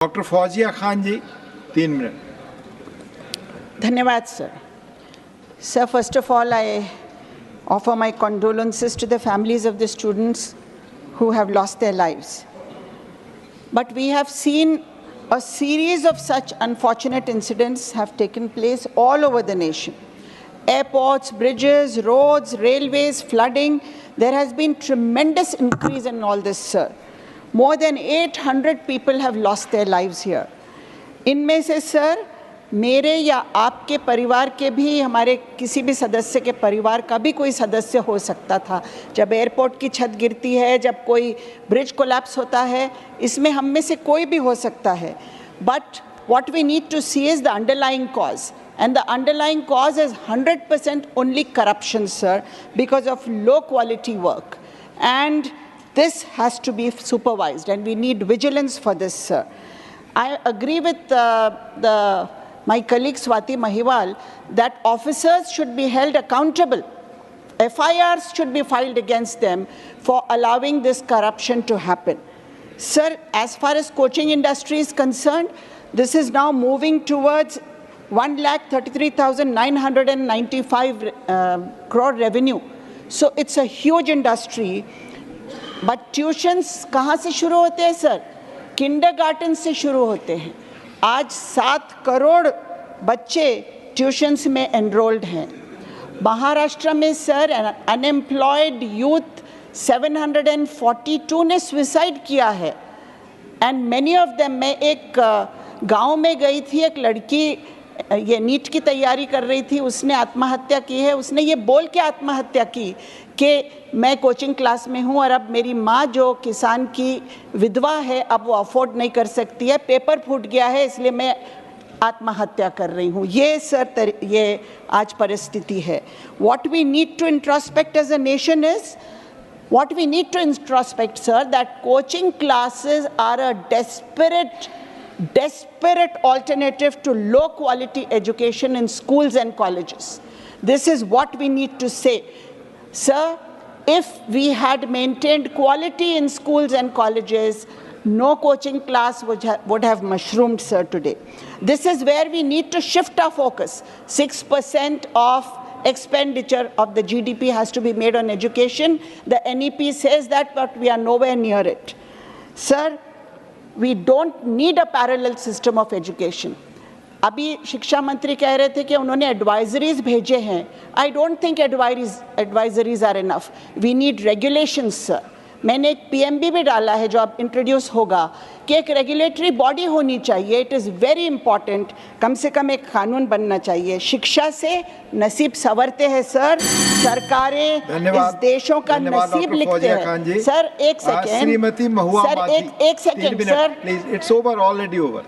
Doctor Fauzia Khan जी 3 minute. धन्यवाद sir. Sir, first of all, I offer my condolences to the families of the students who have lost their lives. But we have seen a series of such unfortunate incidents have taken place all over the nation. Airports, bridges, roads, railways, flooding. There has been tremendous increase in all this, sir. More than 800 people have lost their lives here. इनमें से sir मेरे या आपके परिवार के भी, हमारे किसी भी सदस्य के परिवार का भी कोई सदस्य हो सकता था. जब एयरपोर्ट की छत गिरती है, जब कोई ब्रिज कोलैप्स होता है, इसमें हम में से कोई भी हो सकता है. But what we need to see is the underlying cause. And the underlying cause is 100% only corruption, sir, because of low quality work. And this has to be supervised, and we need vigilance for this, sir. I agree with my colleague Swati Mahiwal that officers should be held accountable. FIRs should be filed against them for allowing this corruption to happen. Sir, as far as coaching industry is concerned, this is now moving towards 1,33,995 crore revenue. So it's a huge industry. But tuitions कहाँ से शुरू होते हैं sir? Kindergarten से शुरू होते हैं. आज 7 करोड़ बच्चे ट्यूशन्स में एनरोल्ड हैं. महाराष्ट्र में सर अनएम्प्लॉयड यूथ 742 ने सुसाइड किया है. एंड मैनी ऑफ देम, मैं एक गांव में गई थी, एक लड़की ये नीट की तैयारी कर रही थी, उसने आत्महत्या की है. उसने ये बोल के आत्महत्या की कि मैं कोचिंग क्लास में हूँ और अब मेरी माँ जो किसान की विधवा है, अब वो अफोर्ड नहीं कर सकती है, पेपर फूट गया है, इसलिए मैं आत्महत्या कर रही हूँ. ये सर ये आज परिस्थिति है. What we need to introspect as a nation is, what we need to introspect, sir, that coaching classes are a desperate alternative to low quality education in schools and colleges. This is what we need to say. Sir, if we had maintained quality in schools and colleges, no coaching class would have mushroomed, sir, today. This is where we need to shift our focus. 6% of expenditure of the GDP has to be made on education. The NEP says that, but we are nowhere near it. Sir, we don't need a parallel system of education. अभी शिक्षा मंत्री कह रहे थे कि उन्होंने advisories भेजे हैं. I don't think advisories are enough. We need regulations, sir. मैंने एक PMB भी डाला है जो अब इंट्रोड्यूस होगा कि एक रेगुलेटरी बॉडी होनी चाहिए. It is very important. कम से कम एक कानून बनना चाहिए. शिक्षा से नसीब संवरते हैं सर. सरकारें इस देशों का नसीब लिखते हैं. सर एक सेकेंड, श्रीमती महुआ, सर एक second sir, please, it's over, already over.